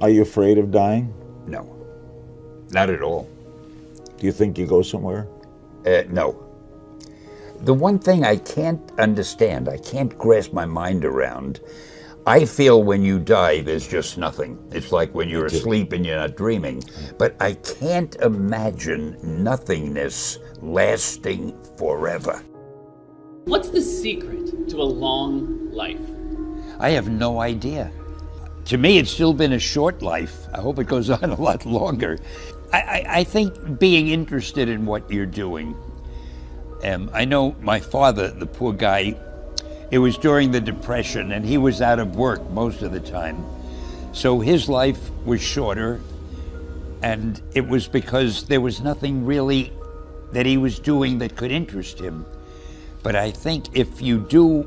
Are you afraid of dying? No, not at all. Do you think you go somewhere? No. The one thing I can't understand, I can't grasp my mind around, I feel when you die, there's just nothing. It's like when you're asleep and you're not dreaming. But I can't imagine nothingness lasting forever. What's the secret to a long life? I have no idea. To me, it's still been a short life. I hope it goes on a lot longer. I think being interested in what you're doing. I know my father, the poor guy, it was during the Depression and he was out of work most of the time. So his life was shorter, and it was because there was nothing really that he was doing that could interest him. But I think if you do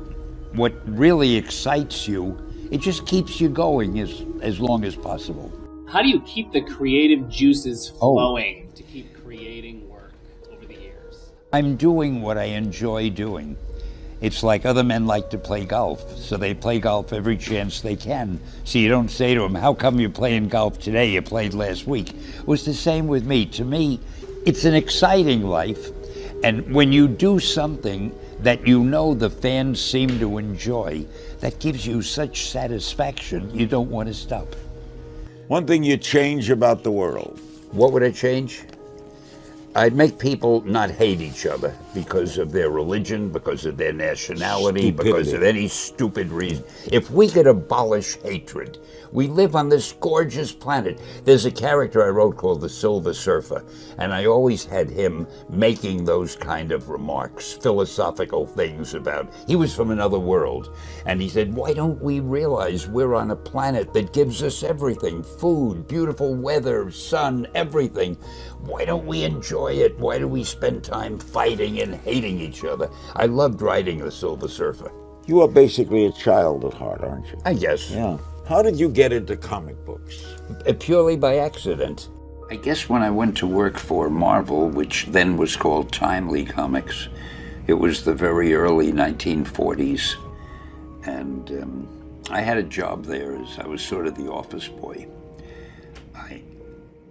what really excites you, it just keeps you going as long as possible. How do you keep the creative juices flowing to keep creating work over the years? I'm doing what I enjoy doing. It's like other men like to play golf, so they play golf every chance they can. So you don't say to them, how come you're playing golf today? You played last week. It was the same with me. To me, it's an exciting life. And when you do something that you know the fans seem to enjoy, that gives you such satisfaction, you don't want to stop. One thing you change about the world. What would I change? I'd make people not hate each other because of their religion, because of their nationality, because of any stupid reason. If we could abolish hatred, we live on this gorgeous planet. There's a character I wrote called the Silver Surfer, and I always had him making those kind of remarks, philosophical things about, he was from another world, and he said, why don't we realize we're on a planet that gives us everything, food, beautiful weather, sun, everything. Why don't we enjoy it? Why do we spend time fighting and hating each other? I loved writing the Silver Surfer. You are basically a child at heart, aren't you? I guess. Yeah. How did you get into comic books? Purely by accident. I guess when I went to work for Marvel, which then was called Timely Comics, it was the very early 1940s. And I had a job there as I was sort of the office boy.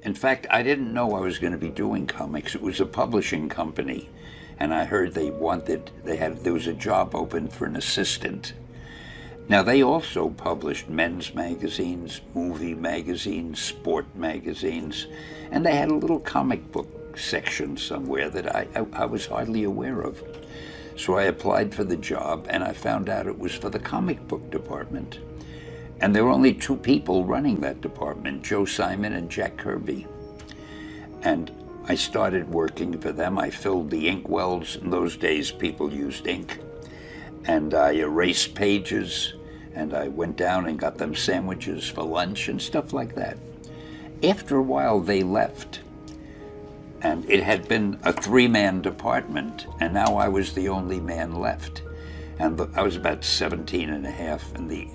In fact, I didn't know I was going to be doing comics. It was a publishing company, and I heard there was a job open for an assistant. Now, they also published men's magazines, movie magazines, sport magazines, and they had a little comic book section somewhere that I was hardly aware of. So I applied for the job, and I found out it was for the comic book department. And there were only two people running that department, Joe Simon and Jack Kirby. And I started working for them. I filled the ink wells. In those days, people used ink. And I erased pages, and I went down and got them sandwiches for lunch and stuff like that. After a while, they left. And it had been a three-man department, and now I was the only man left. And I was about 17 and a half, and the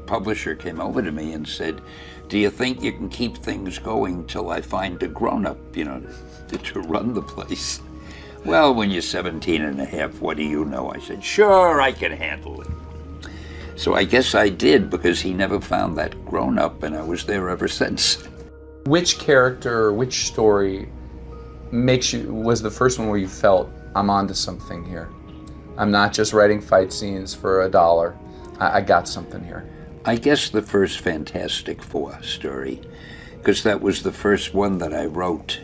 publisher came over to me and said, do you think you can keep things going till I find a grown-up, to run the place? Well, when you're 17 and a half, what do you know? I said, sure, I can handle it. So I guess I did, because he never found that grown-up, and I was there ever since. Which character or which story was the first one where you felt, I'm onto something here? I'm not just writing fight scenes for $1. I got something here. I guess the first Fantastic Four story, because that was the first one that I wrote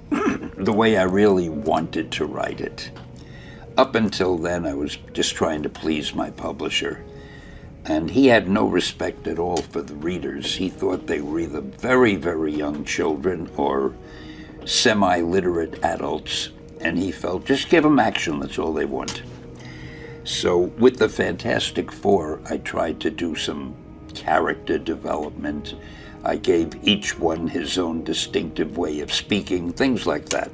the way I really wanted to write it. Up until then, I was just trying to please my publisher, and he had no respect at all for the readers. He thought they were either very, very young children or semi-literate adults, and he felt, just give them action, that's all they want. So with the Fantastic Four, I tried to do some character development. I gave each one his own distinctive way of speaking, things like that.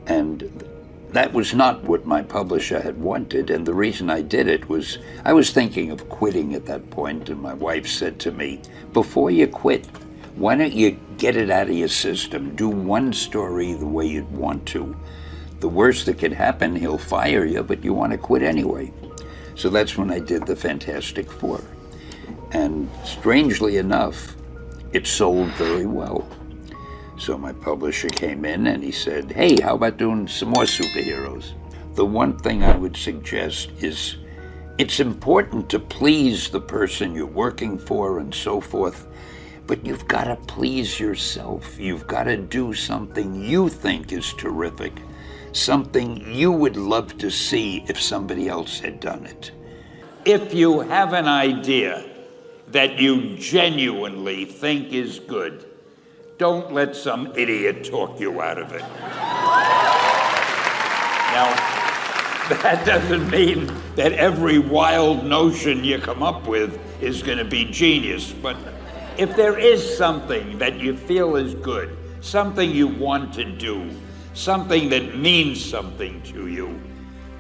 And that was not what my publisher had wanted, and the reason I did it was I was thinking of quitting at that point, and my wife said to me, before you quit, why don't you get it out of your system? Do one story the way you'd want to. The worst that could happen, he'll fire you, but you want to quit anyway. So that's when I did the Fantastic Four. And strangely enough, it sold very well. So my publisher came in and he said, hey, how about doing some more superheroes? The one thing I would suggest is it's important to please the person you're working for and so forth, but you've got to please yourself. You've got to do something you think is terrific, something you would love to see if somebody else had done it. If you have an idea that you genuinely think is good, don't let some idiot talk you out of it. Now, that doesn't mean that every wild notion you come up with is going to be genius, but if there is something that you feel is good, something you want to do, something that means something to you,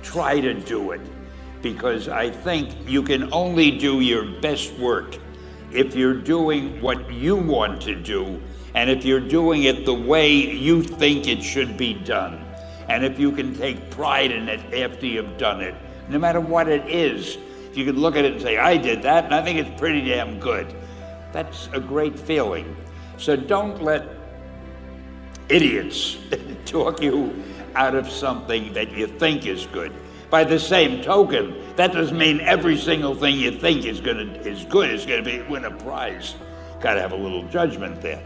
try to do it. Because I think you can only do your best work if you're doing what you want to do, and if you're doing it the way you think it should be done. And if you can take pride in it after you've done it, no matter what it is, if you can look at it and say, I did that, and I think it's pretty damn good. That's a great feeling. So don't let idiots talk you out of something that you think is good. By the same token, that doesn't mean every single thing you think is good is going to win a prize. Got to have a little judgment there.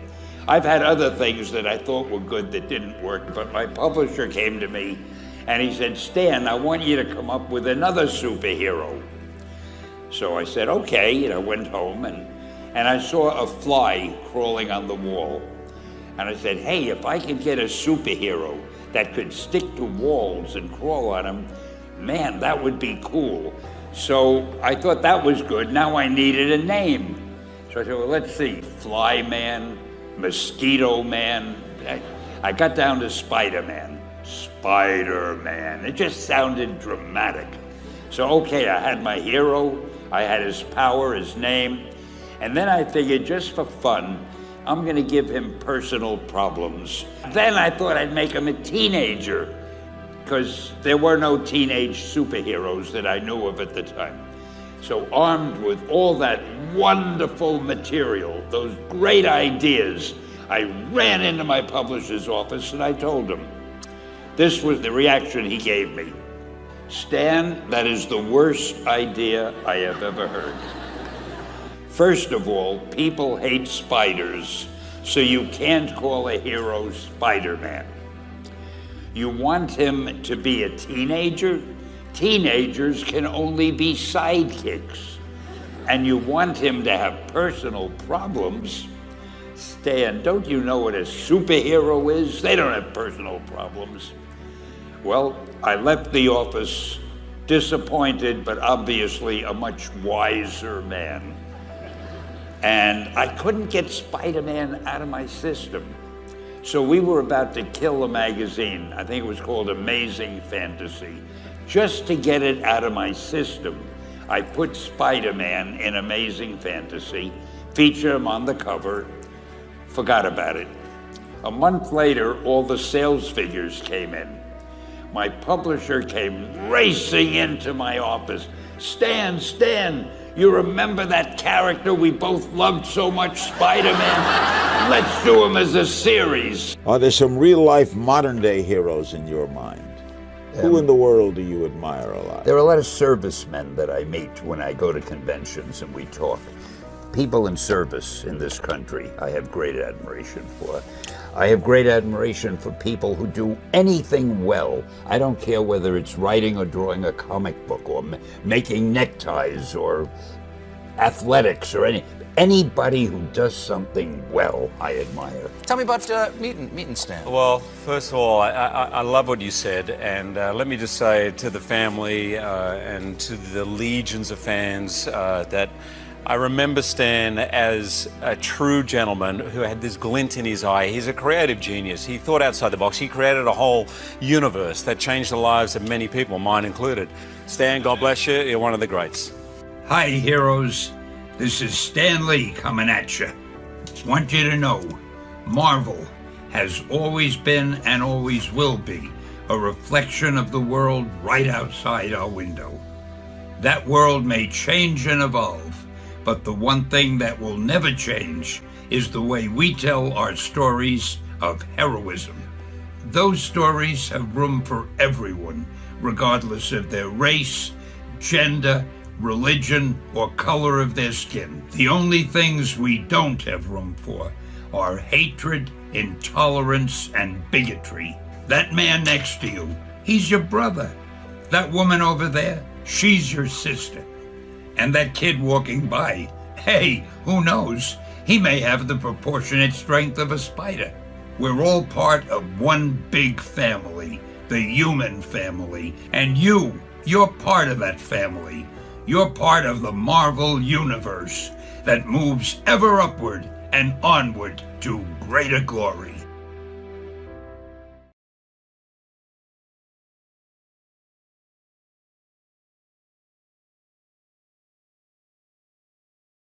I've had other things that I thought were good that didn't work, but my publisher came to me and he said, Stan, I want you to come up with another superhero. So I said, okay, and I went home and I saw a fly crawling on the wall. And I said, hey, if I could get a superhero that could stick to walls and crawl on them, man, that would be cool. So I thought that was good. Now I needed a name. So I said, well, let's see, Fly Man, Mosquito Man. I got down to Spider-Man. Spider-Man. It just sounded dramatic. So, okay, I had my hero, I had his power, his name, and then I figured just for fun, I'm gonna give him personal problems. Then I thought I'd make him a teenager, because there were no teenage superheroes that I knew of at the time. So armed with all that wonderful material, those great ideas, I ran into my publisher's office and I told him. This was the reaction he gave me. Stan, that is the worst idea I have ever heard. First of all, people hate spiders, so you can't call a hero Spider-Man. You want him to be a teenager? Teenagers can only be sidekicks. And you want him to have personal problems? Stan, don't you know what a superhero is? They don't have personal problems. Well, I left the office disappointed, but obviously a much wiser man. And I couldn't get Spider-Man out of my system. So we were about to kill a magazine. I think it was called Amazing Fantasy. Just to get it out of my system, I put Spider-Man in Amazing Fantasy, featured him on the cover, forgot about it. A month later, all the sales figures came in. My publisher came racing into my office. Stan, you remember that character we both loved so much, Spider-Man? Let's do him as a series. Are there some real-life modern-day heroes in your mind? Who in the world do you admire a lot? There are a lot of servicemen that I meet when I go to conventions and we talk. People in service in this country, I have great admiration for. I have great admiration for people who do anything well. I don't care whether it's writing or drawing a comic book or making neckties or athletics or anybody who does something well, I admire. Tell me about meeting Stan. Well, first of all, I love what you said, and let me just say to the family and to the legions of fans that I remember Stan as a true gentleman who had this glint in his eye. He's a creative genius. He thought outside the box. He created a whole universe that changed the lives of many people, mine included. Stan, God bless you. You're one of the greats. Hi, heroes. This is Stan Lee coming at you. Want you to know, Marvel has always been and always will be a reflection of the world right outside our window. That world may change and evolve, But the one thing that will never change is the way we tell our stories of heroism. Those stories have room for everyone, regardless of their race, gender, religion, or color of their skin. The only things we don't have room for are hatred, intolerance, and bigotry. That man next to you, he's your brother. That woman over there, she's your sister. And that kid walking by, hey, who knows? He may have the proportionate strength of a spider. We're all part of one big family, the human family. And you're part of that family. You're part of the Marvel universe that moves ever upward and onward to greater glory.